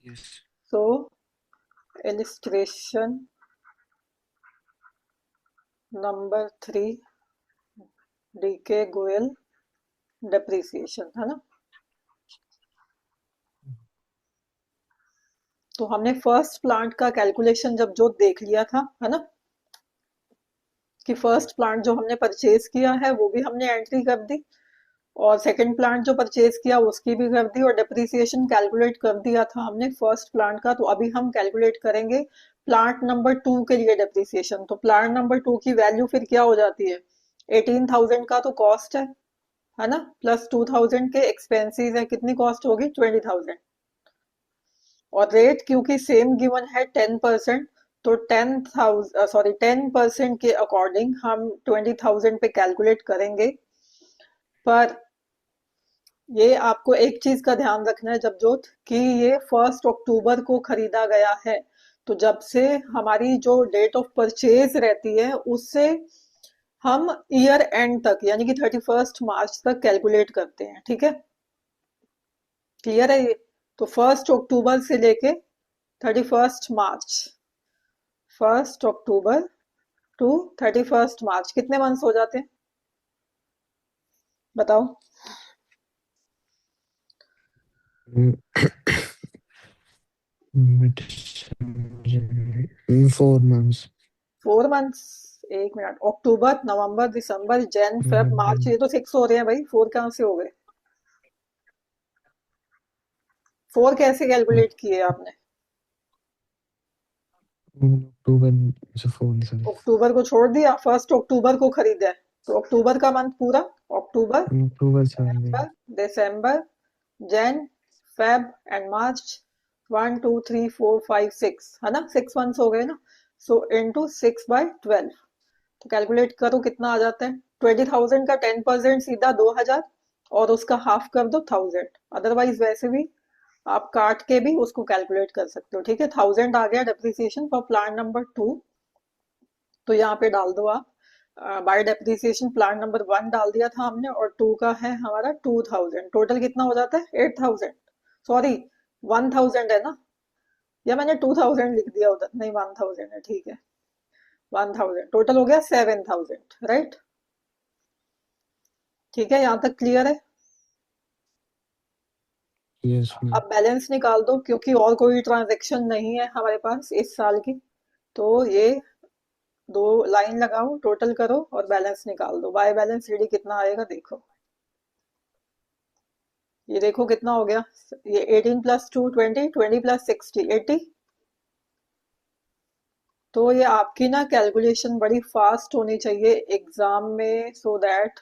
Yes. So illustration number 3, DK Goyal depreciation, है ना। तो हमने फर्स्ट प्लांट का कैलकुलेशन जब जो देख लिया था, है ना, कि फर्स्ट प्लांट जो हमने परचेज किया है वो भी हमने एंट्री कर दी, और सेकंड प्लांट जो परचेज किया उसकी भी कर दी, और डेप्रिसिएशन कैलकुलेट कर दिया था हमने फर्स्ट प्लांट का। तो अभी हम कैलकुलेट करेंगे प्लांट नंबर 2 के लिए डेप्रिसिएशन। तो प्लांट नंबर 2 की वैल्यू फिर क्या हो जाती है, 18,000 का तो कॉस्ट है ना, प्लस 2,000 के एक्सपेंसेस है, कितनी कॉस्ट होगी, 20,000। और रेट क्योंकि सेम गिवन है 10%, तो 10% के अकॉर्डिंग हम 20,000 पे कैलकुलेट करेंगे। पर ये आपको एक चीज का ध्यान रखना है जबजोत, कि ये 1 अक्टूबर को खरीदा गया है। तो जब से हमारी जो डेट ऑफ परचेज रहती है उससे हम ईयर एंड तक यानी कि 31 मार्च तक कैलकुलेट करते हैं, ठीक है, क्लियर है ये। तो 1 अक्टूबर से लेके 31 मार्च, 1 अक्टूबर टू 31 मार्च कितने मंथ्स हो जाते हैं, बताओ। Mm, 4 months. 4 मंथ्स, एक मिनट, अक्टूबर नवंबर दिसंबर जन फेब मार्च, ये तो 6 हो रहे हैं भाई, 4 कहाँ से हो गए, 4 कैसे कैलकुलेट किए आपने। October से 4 December. अक्टूबर को छोड़ दिया, 1 अक्टूबर को खरीदा है, तो अक्टूबर का मंथ पूरा, अक्टूबर October 7 नवंबर दिसंबर जन फेब एंड मार्च, 1 2 3 4 5 6, है ना, 6 मंथ्स हो गए ना। सो इंटू 6/12, तो कैलकुलेट करो कितना आ जाता है, 20,000 का 10% सीधा 2,000, और उसका हाफ कर दो 1,000। अदरवाइज वैसे भी आप काट के भी उसको कैलकुलेट कर सकते हो, ठीक है। 1,000 आ गया डेप्रिसिएशन फॉर प्लान नंबर 2, तो यहाँ पे डाल दो आप। बाय डेप्रिसिएशन प्लान नंबर 1 डाल दिया था हमने, और 2 का है हमारा 2,000, टोटल कितना हो जाता है 8,000, सॉरी 1,000 है ना, या मैंने 2,000 लिख दिया उधर, नहीं 1,000 है, ठीक है, 1,000 टोटल हो गया 7,000, राइट। ठीक है, यहाँ तक क्लियर है। Yes, अब ma'am. बैलेंस निकाल दो, क्योंकि और कोई ट्रांजेक्शन नहीं है हमारे पास इस साल की। तो ये दो लाइन लगाओ, टोटल करो और बैलेंस निकाल दो, बाय बैलेंस रीडी कितना आएगा देखो। ये देखो कितना हो गया, ये 18 + 2 20, 20 + 60 80। तो ये आपकी ना कैलकुलेशन बड़ी फास्ट होनी चाहिए एग्जाम में, so that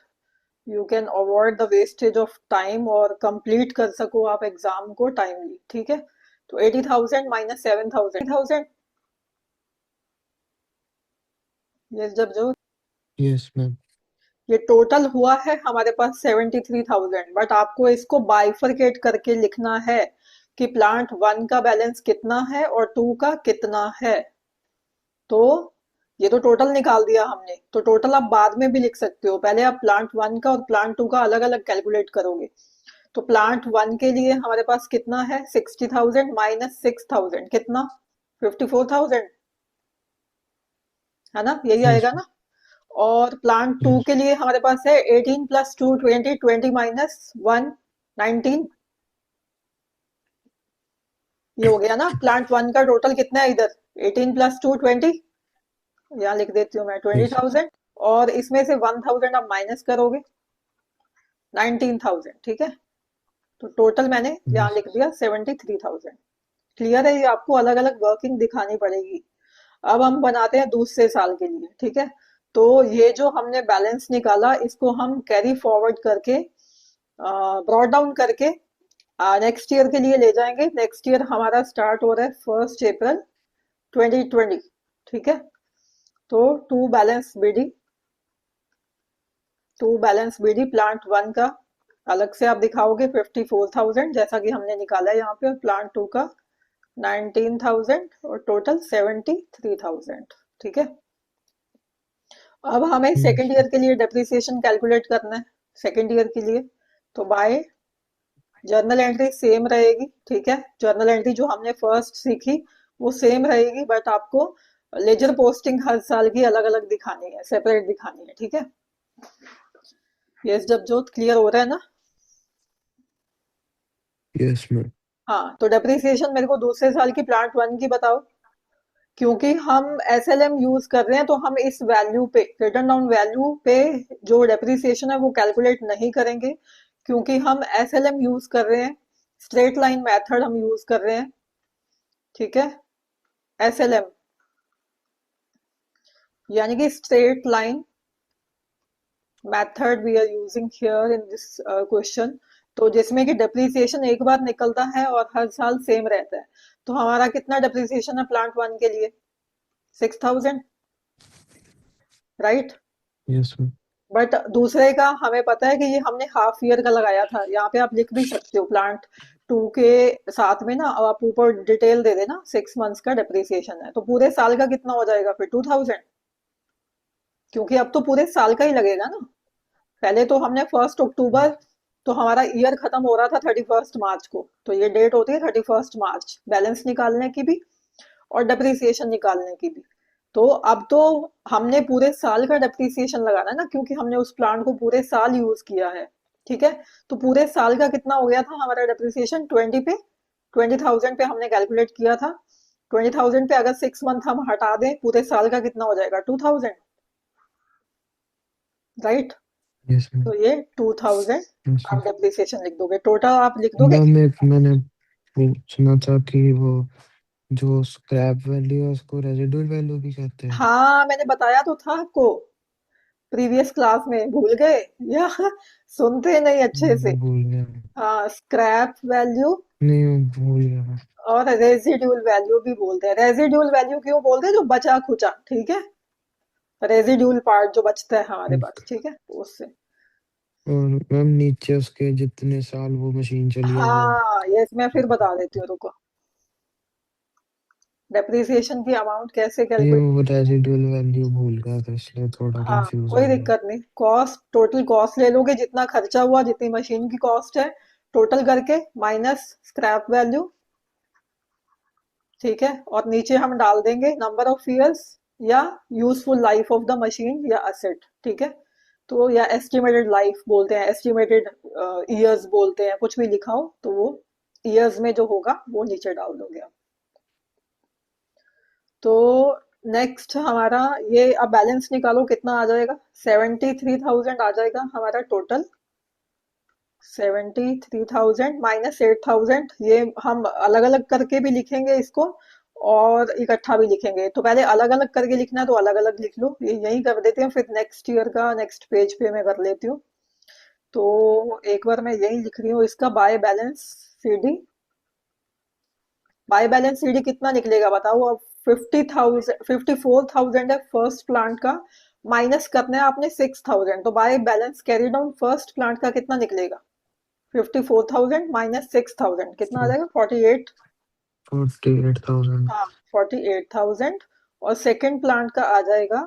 you can avoid the wastage of time और कंप्लीट कर सको आप एग्जाम को टाइमली, ठीक है। तो 80,000 माइनस 7,000, ये जब जो Yes, ma'am. ये टोटल हुआ है हमारे पास 73,000, बट आपको इसको बाइफरकेट करके लिखना है कि प्लांट 1 का बैलेंस कितना है और 2 का कितना है। तो ये तो टोटल निकाल दिया हमने, तो टोटल आप बाद में भी लिख सकते हो, पहले आप प्लांट 1 का और प्लांट 2 का अलग अलग कैलकुलेट करोगे। तो प्लांट 1 के लिए हमारे पास कितना है, 60,000 माइनस 6,000 कितना, 54,000, है ना, यही Yes, आएगा ma'am. ना। और प्लांट 2 Yes. के लिए हमारे पास है 18 + 2 20, 20 माइनस 1 19, ये हो गया ना। प्लांट 1 का टोटल कितना है इधर, 18 + 2 20, यहाँ लिख देती हूँ मैं Yes. 20,000, और इसमें से 1,000 आप माइनस करोगे, 19,000, ठीक है। तो टोटल मैंने यहाँ Yes. लिख दिया 73,000। क्लियर है, ये आपको अलग अलग वर्किंग दिखानी पड़ेगी। अब हम बनाते हैं दूसरे साल के लिए, ठीक है। तो ये जो हमने बैलेंस निकाला इसको हम कैरी फॉरवर्ड करके, ब्रॉट डाउन करके नेक्स्ट ईयर के लिए ले जाएंगे। नेक्स्ट ईयर हमारा स्टार्ट हो रहा है 1 अप्रैल 2020, ठीक है। तो टू बैलेंस बीडी प्लांट 1 का अलग से आप दिखाओगे 54,000 जैसा कि हमने निकाला है यहाँ पे, और प्लांट 2 का 19,000, और टोटल 73,000, ठीक है। अब हमें सेकेंड Yes. ईयर के लिए डेप्रिसिएशन कैलकुलेट करना है, सेकेंड ईयर के लिए। तो बाय जर्नल एंट्री सेम रहेगी, ठीक है, जर्नल एंट्री जो हमने फर्स्ट सीखी वो सेम रहेगी, बट आपको लेजर पोस्टिंग हर साल की अलग अलग दिखानी है, सेपरेट दिखानी है, ठीक है। ये जब जोत क्लियर हो रहा है ना। Yes ma'am. हाँ, तो डेप्रिसिएशन मेरे को दूसरे साल की प्लांट वन की बताओ। क्योंकि हम एसएलएम यूज कर रहे हैं तो हम इस वैल्यू पे, रिटर्न डाउन वैल्यू पे जो डेप्रिसिएशन है वो कैलकुलेट नहीं करेंगे, क्योंकि हम एसएलएम यूज कर रहे हैं, स्ट्रेट लाइन मेथड हम यूज कर रहे हैं, ठीक है। एसएलएम यानी कि straight line method we are using here in this question. तो जिसमें कि डेप्रिसिएशन एक बार निकलता है और हर साल सेम रहता है। तो हमारा कितना डेप्रिसिएशन है प्लांट वन के लिए? 6000, राइट। Yes ma'am. बट दूसरे का हमें पता है कि ये हमने हाफ ईयर का लगाया था, यहाँ पे आप लिख भी सकते हो प्लांट टू के साथ में ना, अब आप ऊपर डिटेल दे देना 6 मंथ्स का डेप्रिसिएशन है, तो पूरे साल का कितना हो जाएगा फिर? 2000, क्योंकि अब तो पूरे साल का ही लगेगा ना। पहले तो हमने 1 अक्टूबर, तो हमारा ईयर खत्म हो रहा था 31 मार्च को, तो ये डेट होती है 31 मार्च बैलेंस निकालने की भी और डेप्रिसिएशन निकालने की भी। तो अब तो हमने पूरे साल का डेप्रिसिएशन लगाना है ना, क्योंकि हमने उस प्लांट को पूरे साल यूज किया है, ठीक है। तो पूरे साल का कितना हो गया था हमारा डेप्रिसिएशन? 20 पे हमने कैलकुलेट किया था। 20,000 पे अगर 6 मंथ हम हटा दें, पूरे साल का कितना हो जाएगा? 2000, राइट। Yes ma'am. तो ये 2000 यस आप डेप्रिसिएशन लिख दोगे, टोटल आप लिख दोगे। मैम एक मैंने पूछना था कि वो जो स्क्रैप वैल्यू है उसको रेजिडुअल वैल्यू भी कहते हैं। हाँ, मैंने बताया तो था आपको प्रीवियस क्लास में, भूल गए या सुनते नहीं अच्छे से। भूल गया। हाँ, स्क्रैप वैल्यू नहीं वो भूल गया मैं। और रेजिड्यूल वैल्यू भी बोलते हैं। रेजिड्यूल वैल्यू क्यों बोलते हैं? जो बचा खुचा, ठीक है, रेजिड्यूल पार्ट जो बचता है हमारे पास, ठीक है, तो उससे। और मैम नीचे उसके जितने साल वो मशीन चली है वो। हाँ, ये मैं फिर बता देती हूँ, रुको। डेप्रिसिएशन की अमाउंट कैसे नहीं कैलकुलेट? वो रेजिडुअल वैल्यू भूल गया था इसलिए थोड़ा हाँ, कंफ्यूज कोई हो गया। दिक्कत नहीं, कॉस्ट, टोटल कॉस्ट ले लोगे, जितना खर्चा हुआ, जितनी मशीन की कॉस्ट है, टोटल करके माइनस स्क्रैप वैल्यू, ठीक है। और नीचे हम डाल देंगे नंबर ऑफ ईयर्स या useful life of the machine या असेट, ठीक है। तो या एस्टिमेटेड लाइफ बोलते हैं, एस्टिमेटेड ईयर्स बोलते हैं, कुछ भी लिखा हो तो वो ईयर्स में जो होगा वो नीचे डाल दोगे आप। तो नेक्स्ट हमारा ये, अब बैलेंस निकालो कितना आ जाएगा? 73,000 आ जाएगा हमारा टोटल। 73,000 माइनस 8,000, ये हम अलग अलग करके भी लिखेंगे इसको और इकट्ठा भी लिखेंगे। तो पहले अलग अलग करके लिखना है तो अलग अलग लिख लो, ये यही कर देते हैं, फिर नेक्स्ट ईयर का नेक्स्ट पेज पे मैं कर लेती हूँ। तो एक बार मैं यही लिख रही हूँ इसका, by balance CD. By balance CD कितना निकलेगा बताओ अब? 50,000, 54,000 है फर्स्ट प्लांट का, माइनस करना है आपने 6,000, तो by balance carry down first plant का कितना निकलेगा? 54,000 माइनस 6,000 कितना आ जाएगा? 48। 48,000। हाँ, 48,000। और सेकंड प्लांट का आ जाएगा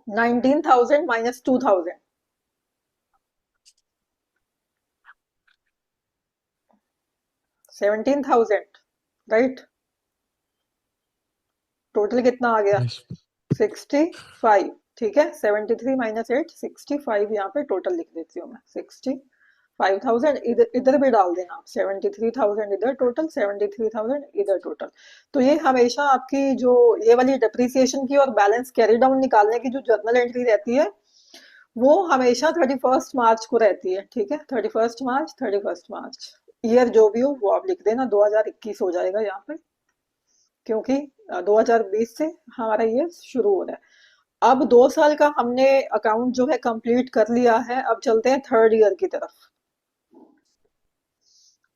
19,000 माइनस 2,000, 17,000, राइट। टोटल कितना आ गया? यस 65, ठीक है। 73 माइनस 8, 65, यहाँ पे टोटल लिख देती हूँ मैं, 65,000 इधर इधर भी डाल देना आप, 73,000 इधर टोटल, 73,000 इधर टोटल। तो ये हमेशा आपकी जो ये वाली डेप्रिसिएशन की और बैलेंस कैरी डाउन निकालने की जो जर्नल एंट्री रहती है, वो हमेशा 31 मार्च को रहती है, ठीक है। 31 मार्च, 31 मार्च, ईयर जो भी हो वो आप लिख देना, 2021 हो जाएगा यहाँ पे, क्योंकि 2020 से हमारा ये शुरू हो रहा है। अब 2 साल का हमने अकाउंट जो है कंप्लीट कर लिया है, अब चलते हैं थर्ड ईयर की तरफ।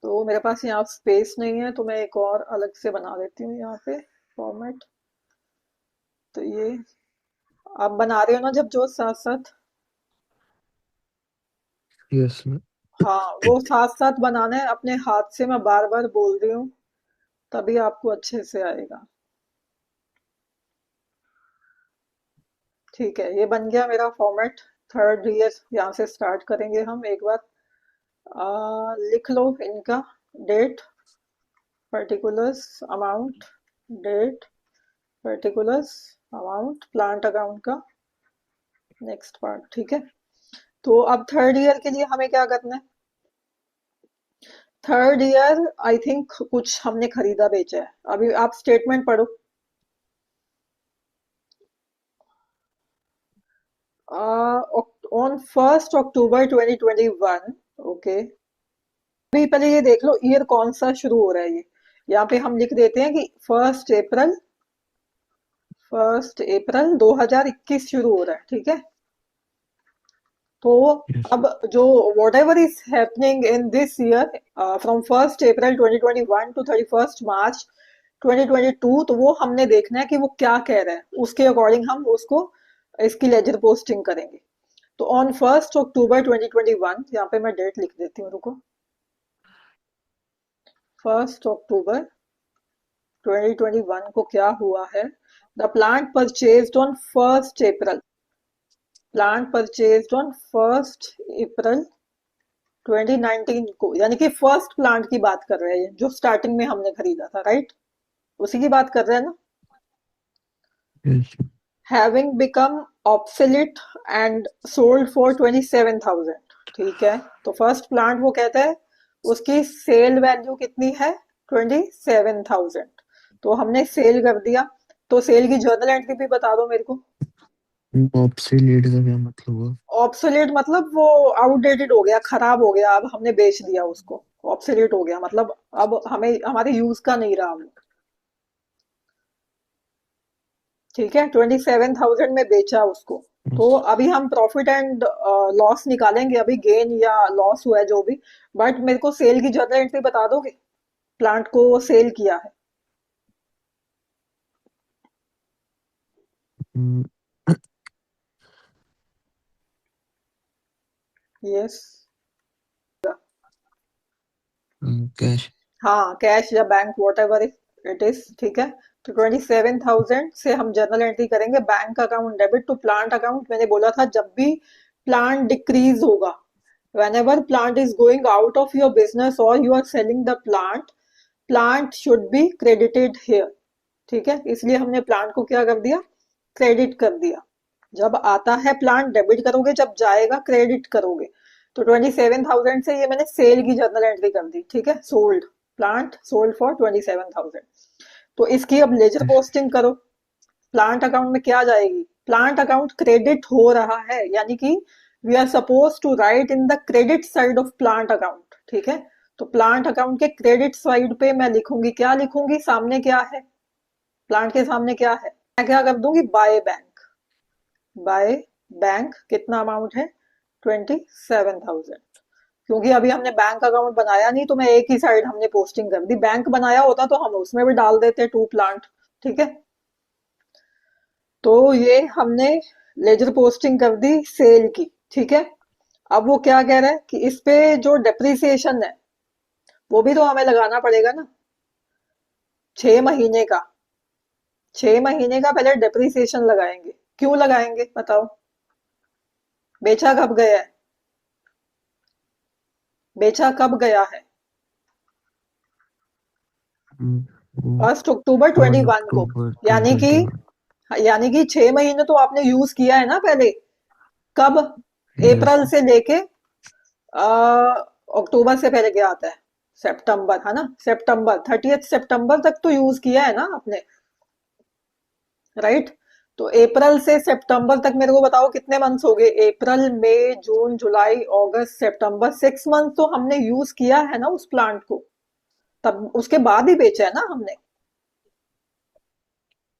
तो मेरे पास यहाँ स्पेस नहीं है, तो मैं एक और अलग से बना देती हूँ यहाँ पे फॉर्मेट। तो ये आप बना रहे हो ना जब जो साथ साथ? Yes ma'am. हाँ, वो साथ साथ बनाना है अपने हाथ से, मैं बार बार बोल रही हूँ, तभी आपको अच्छे से आएगा। ठीक है, ये बन गया मेरा फॉर्मेट। थर्ड ईयर यहाँ से स्टार्ट करेंगे हम एक बार। लिख लो इनका date, particulars, amount, date, particulars, amount, plant account का नेक्स्ट पार्ट। ठीक है, तो अब थर्ड ईयर के लिए हमें क्या करना है? थर्ड ईयर आई थिंक कुछ हमने खरीदा बेचा है। अभी आप स्टेटमेंट पढ़ो। On 1 October 2021, okay. अभी पहले ये देख लो ईयर कौन सा शुरू हो रहा है। ये यहाँ पे हम लिख देते हैं कि 1 अप्रैल 2021 शुरू हो रहा है। ठीक है, तो Yes. अब जो whatever is happening in this year from 1 April 2021 to 31 March 2022, तो वो हमने देखना है कि वो क्या कह रहा है, उसके अकॉर्डिंग हम उसको इसकी लेजर पोस्टिंग करेंगे। तो ऑन 1 अक्टूबर 2021, यहाँ पे मैं डेट लिख देती हूँ, रुको। 1 अक्टूबर 2021 को क्या हुआ है? The plant purchased on 1 April, plant purchased on 1 अप्रैल 2019 को, यानी कि फर्स्ट प्लांट की बात कर रहे हैं जो स्टार्टिंग में हमने खरीदा था, राइट? उसी की बात कर रहे हैं ना। Yes. Having become obsolete and sold for 27,000। ठीक है, तो फर्स्ट प्लांट वो कहता है उसकी सेल वैल्यू कितनी है? 27,000। तो हमने सेल कर दिया। तो सेल की जर्नल एंट्री भी बता दो मेरे को। ऑब्सोलीट का क्या मतलब हुआ? ऑब्सोलीट मतलब वो आउटडेटेड हो गया, खराब हो गया, अब हमने बेच दिया उसको। ऑब्सोलीट हो गया मतलब अब हमें हमारे यूज का नहीं रहा वो। ठीक है, 27,000 में बेचा उसको। तो Yes. अभी हम प्रॉफिट एंड लॉस निकालेंगे, अभी गेन या लॉस हुआ है जो भी। बट मेरे को सेल की जर्नल एंट्री बता दोगे? प्लांट को सेल किया है। Mm, yes. कैश। हाँ, कैश या bank, whatever it is. ठीक है, तो 27,000 से हम जर्नल एंट्री करेंगे bank account debit to plant account. मैंने बोला था जब भी प्लांट डिक्रीज होगा, whenever plant is going out of your business or you are selling the plant, plant should be credited here। ठीक है, इसलिए हमने प्लांट को क्या कर दिया? क्रेडिट कर दिया। जब आता है प्लांट डेबिट करोगे, जब जाएगा क्रेडिट करोगे। तो 27,000 से ये मैंने सेल की जर्नल एंट्री कर दी। ठीक है, सोल्ड, प्लांट सोल्ड फॉर 27,000। तो इसकी अब लेजर Yes. पोस्टिंग करो। प्लांट अकाउंट में क्या जाएगी? प्लांट अकाउंट क्रेडिट हो रहा है, यानी कि we are suppose to write in the credit side of plant account. ठीक है, तो प्लांट अकाउंट के क्रेडिट साइड पे मैं लिखूंगी, क्या लिखूंगी? सामने क्या है? प्लांट के सामने क्या है? मैं क्या कर दूंगी? By bank. बाय बैंक कितना अमाउंट है? 27,000। क्योंकि अभी हमने बैंक अकाउंट बनाया नहीं, तो मैं एक ही साइड हमने पोस्टिंग कर दी। बैंक बनाया होता तो हम उसमें भी डाल देते टू प्लांट। ठीक है, तो ये हमने लेजर पोस्टिंग कर दी सेल की। ठीक है, अब वो क्या कह रहा है कि इस पे जो डेप्रिसिएशन है वो भी तो हमें लगाना पड़ेगा ना, 6 महीने का। 6 महीने का पहले डेप्रिसिएशन लगाएंगे। क्यों लगाएंगे बताओ? बेचा कब गया है? बेचा कब गया है? Mm, 1 अक्टूबर वन 21 को। अक्टूबर यानी कि 2021। यानी कि 6 महीने तो आपने यूज किया है ना पहले। कब? Yes. अप्रैल से लेके अक्टूबर से पहले क्या आता है? सितंबर, है ना? सितंबर, 30 सितंबर तक तो यूज किया है ना आपने, राइट? तो अप्रैल से सितंबर तक मेरे को बताओ कितने मंथ्स हो गए? अप्रैल, मई, जून, जुलाई, अगस्त, सितंबर, 6 मंथ तो हमने यूज किया है ना उस प्लांट को। तब उसके बाद ही बेचा है ना हमने।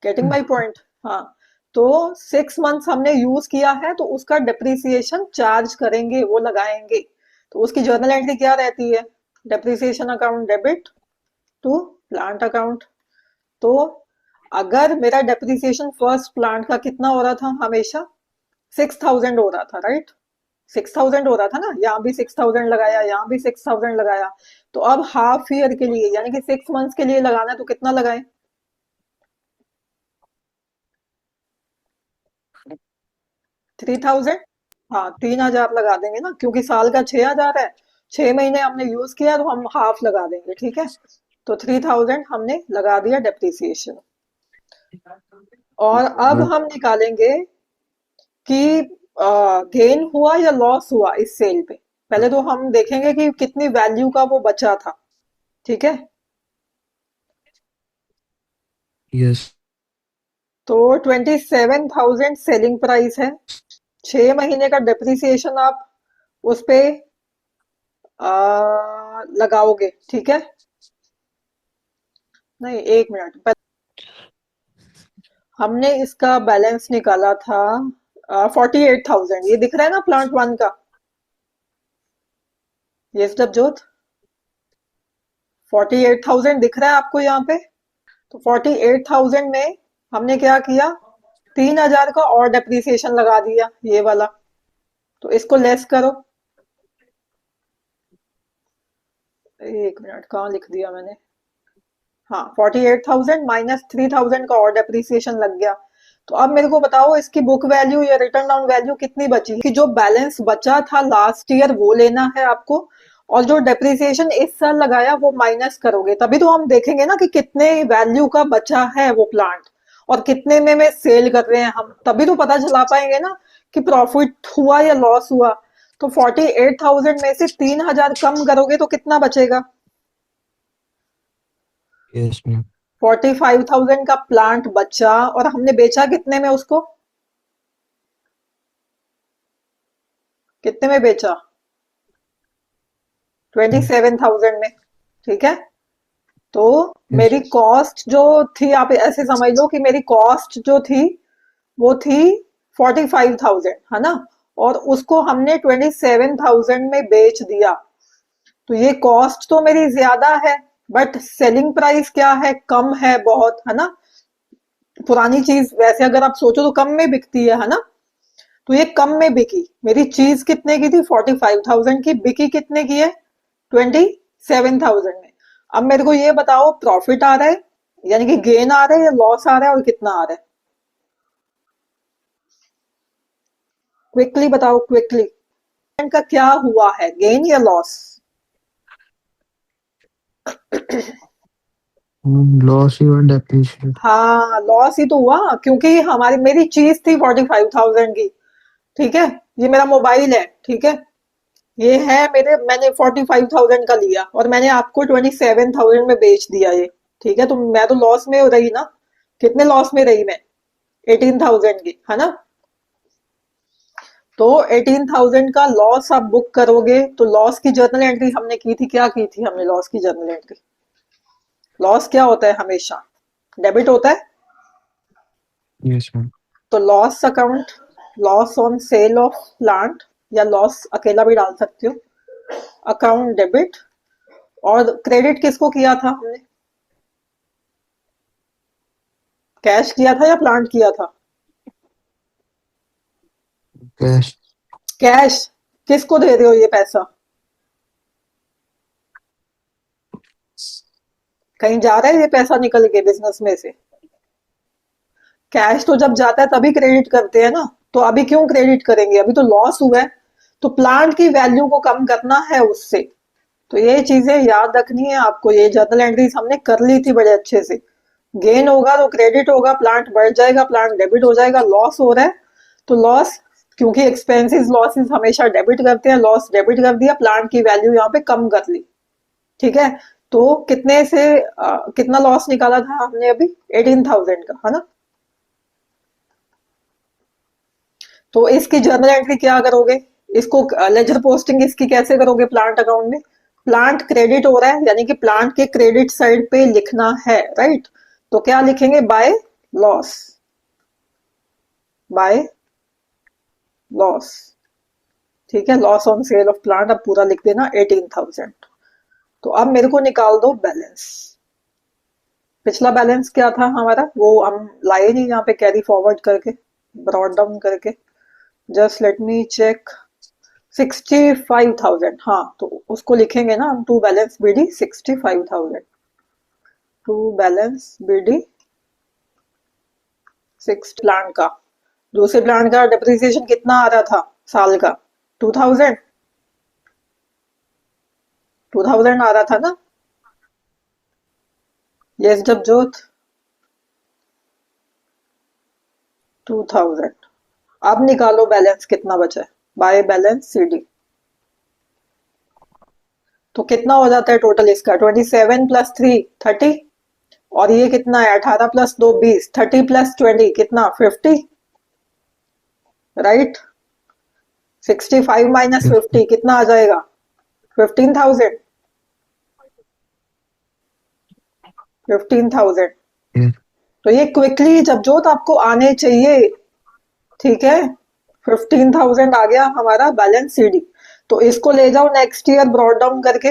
Getting my point? हाँ, तो 6 मंथ्स हमने यूज किया है, तो उसका डिप्रिसिएशन चार्ज करेंगे, वो लगाएंगे। तो उसकी जर्नल एंट्री क्या रहती है? Depreciation account debit to plant account. तो अगर मेरा डेप्रिसिएशन फर्स्ट प्लांट का कितना हो रहा था? हमेशा 6,000 हो रहा था, राइट? 6,000 हो रहा था ना, यहाँ भी 6,000 लगाया, यहाँ भी 6,000 लगाया। तो अब हाफ ईयर के लिए, यानी कि 6 मंथ्स के लिए लगाना है, तो कितना लगाए? 3,000। हाँ, 3,000 लगा देंगे ना, क्योंकि साल का 6,000 है। 6 महीने हमने यूज किया तो हम हाफ लगा देंगे, ठीक है। तो 3000 हमने लगा दिया डेप्रिसिएशन। और अब और हम निकालेंगे कि गेन हुआ या लॉस हुआ इस सेल पे। पहले तो हम देखेंगे कि कितनी वैल्यू का वो बचा था, ठीक है। यस। तो 27,000 सेलिंग प्राइस है। 6 महीने का डेप्रिसिएशन आप उस पे लगाओगे, ठीक है। नहीं, 1 मिनट पहले हमने इसका बैलेंस निकाला था 48,000। ये दिख रहा है ना प्लांट वन का, ये जबजोत 48,000 दिख रहा है आपको यहाँ पे। तो 48,000 में हमने क्या किया, 3,000 का और डेप्रिसिएशन लगा दिया, ये वाला। तो इसको लेस करो। 1 मिनट, कहाँ लिख दिया मैंने। हाँ, 48,000 माइनस 3,000 का और डेप्रिसिएशन लग गया। तो अब मेरे को बताओ इसकी बुक वैल्यू या रिटर्न डाउन वैल्यू कितनी बची, कि जो बैलेंस बचा था लास्ट ईयर वो लेना है आपको, और जो डेप्रिसिएशन इस साल लगाया वो माइनस करोगे। तभी तो हम देखेंगे ना कि कितने वैल्यू का बचा है वो प्लांट, और कितने में सेल कर रहे हैं हम, तभी तो पता चला पाएंगे ना कि प्रॉफिट हुआ या लॉस हुआ। तो 48,000 में से 3,000 कम करोगे तो कितना बचेगा। Yes ma'am. 45,000 का प्लांट बचा, और हमने बेचा कितने में उसको, कितने में बेचा, 27,000 में, ठीक है। तो यस। मेरी कॉस्ट जो थी, आप ऐसे समझ लो कि मेरी कॉस्ट जो थी वो थी 45,000, है ना। और उसको हमने 27,000 में बेच दिया। तो ये कॉस्ट तो मेरी ज्यादा है, बट सेलिंग प्राइस क्या है, कम है बहुत, है ना। पुरानी चीज वैसे अगर आप सोचो तो कम में बिकती है ना। तो ये कम में बिकी। मेरी चीज कितने की थी, 45,000 की, बिकी कितने की है, 27,000 में। अब मेरे को ये बताओ प्रॉफिट आ रहा है, यानी कि गेन आ रहा है, या लॉस आ रहा है, और कितना आ रहा है। क्विकली बताओ, क्विकली। का क्या हुआ है, गेन या लॉस। लॉस हुआ डेप्रिशिएट। हाँ, लॉस ही तो हुआ, क्योंकि हमारी मेरी चीज थी 45,000 की, ठीक है। ये मेरा मोबाइल है, ठीक है। ये है मेरे, मैंने 45,000 का लिया और मैंने आपको 27,000 में बेच दिया ये, ठीक है। तो मैं तो लॉस में हो रही ना। कितने लॉस में रही मैं, 18,000 की, है ना। तो 18,000 का लॉस आप बुक करोगे, तो लॉस की जर्नल एंट्री हमने की थी, क्या की थी हमने लॉस की जर्नल एंट्री। लॉस क्या होता है, हमेशा डेबिट होता है। Yes ma'am. तो loss account, loss on sale of plant, या लॉस अकेला भी डाल सकते हो, अकाउंट डेबिट। और क्रेडिट किसको किया था हमने, कैश किया था या प्लांट किया था। कैश। कैश। किसको दे रहे हो ये पैसा, कहीं जा रहा है ये पैसा निकल के बिजनेस में से। कैश तो जब जाता है तभी क्रेडिट करते हैं ना। तो अभी क्यों क्रेडिट करेंगे, अभी तो लॉस हुआ है। तो प्लांट की वैल्यू को कम करना है उससे। तो ये चीजें याद रखनी है आपको। ये जर्नल एंट्रीज हमने कर ली थी बड़े अच्छे से। गेन होगा तो क्रेडिट होगा, प्लांट बढ़ जाएगा, प्लांट डेबिट हो जाएगा। लॉस हो रहा है तो लॉस, क्योंकि एक्सपेंसेस लॉसेस हमेशा डेबिट करते हैं, लॉस डेबिट कर दिया, प्लांट की वैल्यू यहाँ पे कम कर ली, ठीक है। तो कितने से कितना लॉस निकाला था हमने अभी, 18,000 का, है ना। तो इसकी जर्नल एंट्री क्या करोगे, इसको लेजर पोस्टिंग इसकी कैसे करोगे प्लांट अकाउंट में। प्लांट क्रेडिट हो रहा है, यानी कि प्लांट के क्रेडिट साइड पे लिखना है, राइट। तो क्या लिखेंगे, बाय लॉस, बाय लॉस, ठीक है। Loss on sale of plant अब पूरा लिख देना 18,000। तो अब मेरे को निकाल दो बैलेंस। पिछला बैलेंस क्या था हमारा, वो हम लाए नहीं यहाँ पे कैरी फॉरवर्ड करके, ब्रॉड डाउन करके। Just let me check, 65,000। हाँ, तो उसको लिखेंगे ना हम, to balance BD 65,000, to balance BD 6 plant का। दूसरे प्लांट का डिप्रिसिएशन कितना आ रहा था साल का, 2,000। 2000 आ रहा था ना? यस जबजोत, 2000। अब निकालो बैलेंस कितना बचा है, बाय बैलेंस सीडी। तो कितना हो जाता है टोटल इसका, 27 प्लस 3 30, और ये कितना है 18 प्लस 2 20, 30 प्लस 20 कितना 50, राइट। 65 माइनस yes, 50 कितना आ जाएगा, 15,000। 15,000। yes, तो ये क्विकली जबजोत आपको आने चाहिए, ठीक है। 15,000 आ गया हमारा बैलेंस सीडी। तो इसको ले जाओ नेक्स्ट ईयर ब्रॉड डाउन करके।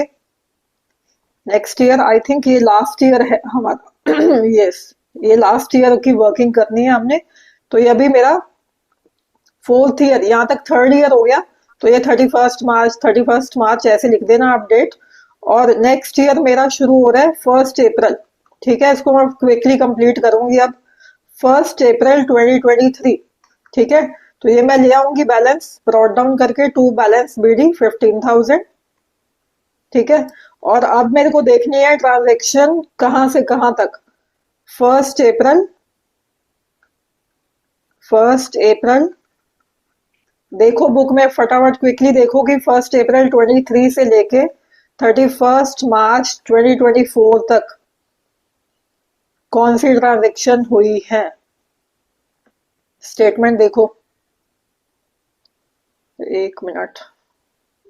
नेक्स्ट ईयर आई थिंक ये लास्ट ईयर है हमारा यस, ये लास्ट ईयर की वर्किंग करनी है हमने। तो ये अभी मेरा 4th ईयर, यहाँ तक 3rd ईयर हो गया। तो ये 31 मार्च ऐसे लिख देना आप डेट। और नेक्स्ट ईयर मेरा शुरू हो रहा है 1 अप्रैल, ठीक है। इसको मैं क्विकली कंप्लीट करूंगी अब। 1 अप्रैल 2023, ठीक है। तो ये मैं ले आऊंगी बैलेंस ब्रॉड डाउन करके टू बैलेंस बीडी 15,000, ठीक है। और अब मेरे को देखनी है ट्रांजैक्शन कहां से कहां तक। 1 अप्रैल, 1 अप्रैल देखो बुक में फटाफट क्विकली देखो कि 1 अप्रैल 23 से लेके 31 मार्च 2024 तक कौन सी ट्रांजैक्शन हुई है। स्टेटमेंट देखो, 1 मिनट,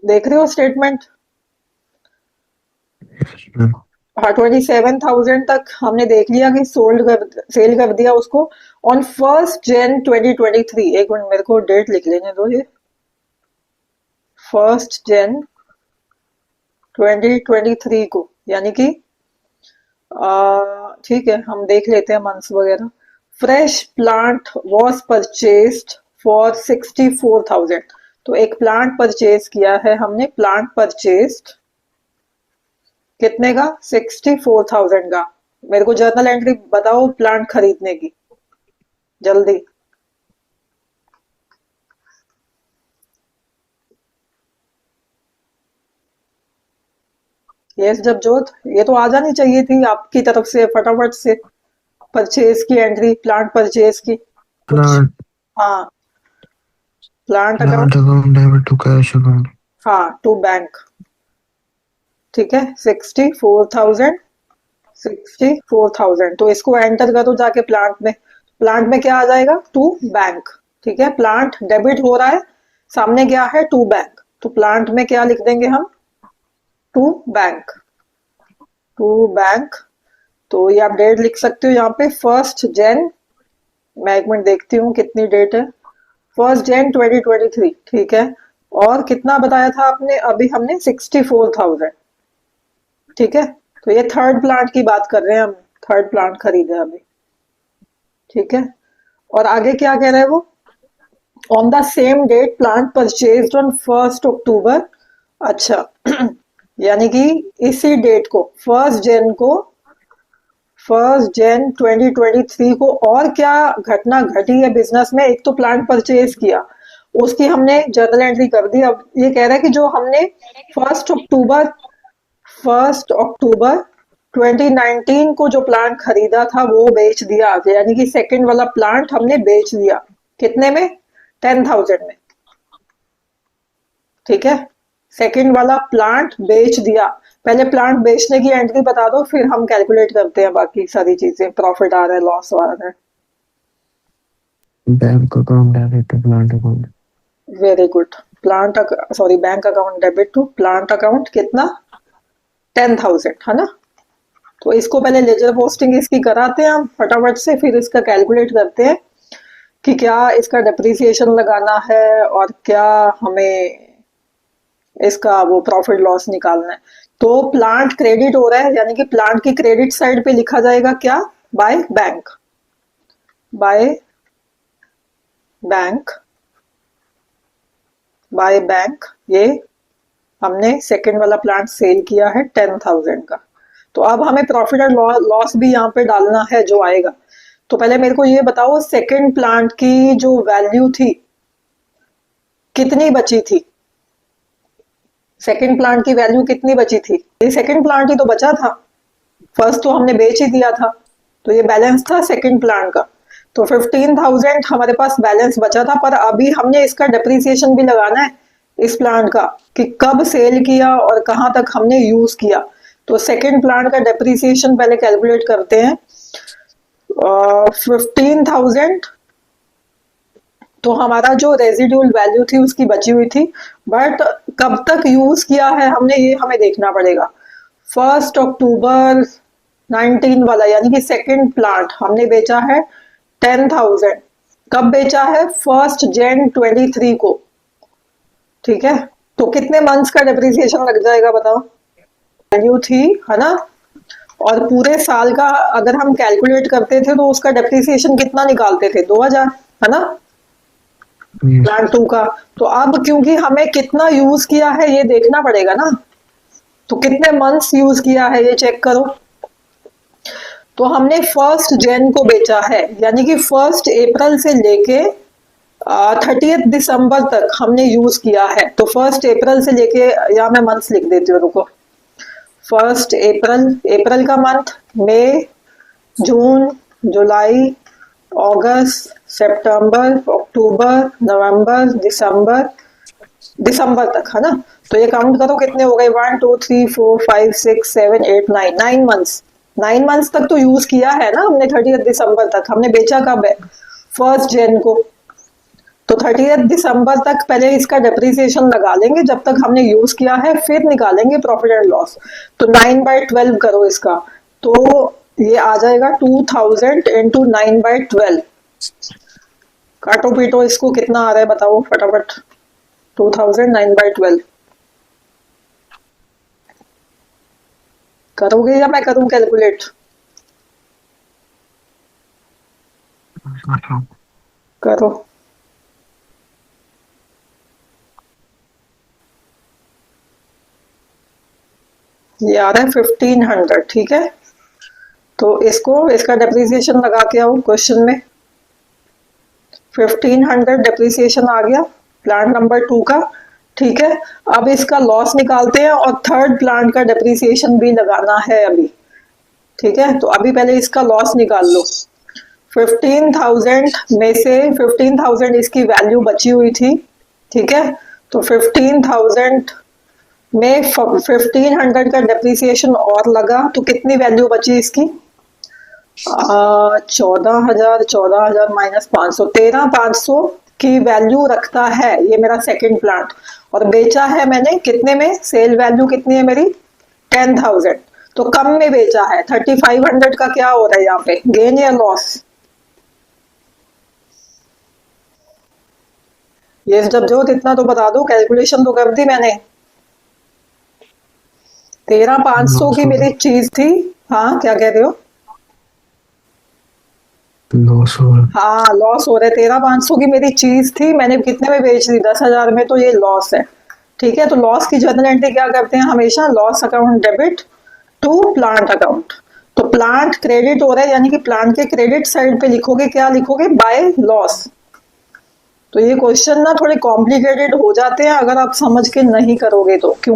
देख रहे हो स्टेटमेंट? yes, ma'am. हाँ, 27,000 तक हमने देख लिया कि सेल कर दिया उसको ऑन 1 Jan 2023। एक मिनट मेरे को डेट लिख लेने दो। ये 1 Jan 2023 को, यानी कि ठीक है हम देख लेते हैं मंथ्स वगैरह। Fresh plant was purchased for 64,000। तो एक प्लांट परचेज किया है हमने, प्लांट परचेस्ड कितने का, 64,000 का। मेरे को जर्नल एंट्री बताओ प्लांट खरीदने की जल्दी। यस जबजोत, ये तो आ जानी चाहिए थी आपकी तरफ से फटाफट से। परचेज की एंट्री, प्लांट परचेज की कुछ। Plant, हाँ, plant plant account, account debit to cash account. हाँ टू बैंक, ठीक है। 64,000, 64,000। तो इसको एंटर करो जाके प्लांट में। प्लांट में क्या आ जाएगा, टू बैंक, ठीक है। प्लांट डेबिट हो रहा है, सामने क्या है, टू बैंक। तो प्लांट में क्या लिख देंगे हम, टू बैंक, टू बैंक। तो ये आप डेट लिख सकते हो यहाँ पे 1 Jan। मैं एक मिनट देखती हूँ कितनी डेट है, 1 Jan 2023, ठीक है। और कितना बताया था आपने अभी, हमने 64,000, ठीक है। तो ये थर्ड प्लांट की बात कर रहे हैं हम, थर्ड प्लांट खरीदे अभी, ठीक है। और आगे क्या कह रहे हैं वो, on the same date plant purchased on 1 October. अच्छा यानी कि इसी डेट को 1 Jan को, 1 Jan 2023 को और क्या घटना घटी है बिजनेस में। एक तो प्लांट परचेज किया, उसकी हमने जर्नल एंट्री कर दी। अब ये कह रहा है कि जो हमने 1 अक्टूबर 1 अक्टूबर 2019 को जो प्लांट खरीदा था वो बेच दिया, यानी कि सेकंड वाला प्लांट हमने बेच दिया। कितने में, 10,000 में, ठीक है। सेकंड वाला प्लांट बेच दिया। पहले प्लांट बेचने की एंट्री बता दो, फिर हम कैलकुलेट करते हैं बाकी सारी चीजें, प्रॉफिट आ रहा है लॉस आ रहा है। Bank account debit to plant account. Very good. Plant, sorry bank account debit to plant account कितना, 10,000, है ना। तो इसको पहले लेजर पोस्टिंग इसकी कराते हैं हम फटाफट से, फिर इसका कैलकुलेट करते हैं कि क्या इसका डिप्रिसिएशन लगाना है और क्या हमें इसका वो प्रॉफिट लॉस निकालना है। तो प्लांट क्रेडिट हो रहा है, यानी कि प्लांट की क्रेडिट साइड पे लिखा जाएगा क्या, by bank, by bank, by bank. ये हमने सेकंड वाला प्लांट सेल किया है 10,000 का। तो अब हमें प्रॉफिट और लॉस भी यहाँ पे डालना है जो आएगा। तो पहले मेरे को ये बताओ सेकंड प्लांट की जो वैल्यू थी कितनी बची थी, सेकंड प्लांट की वैल्यू कितनी बची थी? ये सेकंड प्लांट ही तो बचा था, फर्स्ट तो हमने बेच ही दिया था, तो ये बैलेंस था सेकंड प्लांट का। तो 15,000 हमारे पास बैलेंस बचा था, पर अभी हमने इसका डेप्रिसिएशन भी लगाना है इस प्लांट का, कि कब सेल किया और कहाँ तक हमने यूज किया। तो सेकंड प्लांट का डेप्रिसिएशन पहले कैलकुलेट करते हैं। 15,000 तो हमारा जो रेजिड्यूल वैल्यू थी उसकी बची हुई थी, बट कब तक यूज किया है हमने ये हमें देखना पड़ेगा। 1 अक्टूबर 19 वाला यानी कि सेकंड प्लांट हमने बेचा है 10,000। कब बेचा है? 1 जनवरी 23 को, ठीक है। तो कितने मंथ्स का डेप्रिसिएशन लग जाएगा बताओ? वैल्यू थी, है ना, और पूरे साल का अगर हम कैलकुलेट करते थे तो उसका डेप्रिसिएशन कितना निकालते थे? 2,000, है ना, प्लांट 2 का। तो अब क्योंकि हमें कितना यूज किया है ये देखना पड़ेगा ना, तो कितने मंथ्स यूज किया है ये चेक करो। तो हमने 1 जनवरी को बेचा है, यानी कि 1 अप्रैल से लेके 30 दिसंबर तक हमने यूज किया है। तो 1 अप्रैल से लेके, या मैं मंथ्स लिख देती हूँ, रुको। 1 अप्रैल का मंथ, मई, जून, जुलाई, अगस्त, सितंबर, अक्टूबर, नवंबर, दिसंबर तक, है ना। तो ये काउंट करो कितने हो गए, 1 2 3 4 5 6 7 8 9 मंथ्स। 9 मंथ्स तक तो यूज किया है ना हमने। 30 दिसंबर तक हमने बेचा कब है? 1 जनवरी को। तो 30 दिसंबर तक पहले इसका डेप्रिसिएशन लगा लेंगे जब तक हमने यूज किया है, फिर निकालेंगे प्रॉफिट एंड लॉस। तो 9/12 करो इसका, तो ये आ जाएगा 2000 इंटू 9/12। काटो पीटो इसको, कितना आ रहा है बताओ फटाफट। 2000 9/12 करोगे या मैं करूं कैलकुलेट? करो। ये आ रहा है 1500, ठीक है। तो इसका डेप्रिसिएशन लगा के आओ क्वेश्चन में। 1500 डेप्रिसिएशन आ गया प्लांट नंबर 2 का, ठीक है। अब इसका लॉस निकालते हैं और थर्ड प्लांट का डेप्रिसिएशन भी लगाना है अभी, ठीक है। तो अभी पहले इसका लॉस निकाल लो। 15,000 में से 15,000 इसकी वैल्यू बची हुई थी, ठीक है। तो 15,000 में 1500 का डेप्रिसिएशन और लगा, तो कितनी वैल्यू बची इसकी? 14,000 माइनस 500, 13,500 की वैल्यू रखता है ये मेरा सेकंड प्लांट। और बेचा है मैंने कितने में? सेल वैल्यू कितनी है मेरी? 10,000। तो कम में बेचा है। 3,500 का क्या हो रहा है यहाँ पे, गेन या लॉस? ये जब जो इतना तो बता दो, कैलकुलेशन तो कर दी मैंने। 13,500 की मेरी चीज थी। हाँ क्या कह रहे हो? लॉस हो रहा। हाँ लॉस हो रहा है। 13,500 की मेरी चीज थी, मैंने कितने में बेच दी? 10,000 में, तो ये लॉस है, ठीक है। तो लॉस की जर्नल एंट्री क्या करते हैं हमेशा? Loss account debit to plant account. तो प्लांट क्रेडिट हो रहा है, यानी कि प्लांट के क्रेडिट साइड पे लिखोगे, क्या लिखोगे? By loss. तो ये क्वेश्चन ना थोड़े कॉम्प्लिकेटेड हो जाते हैं अगर आप समझ के नहीं करोगे तो, क्यों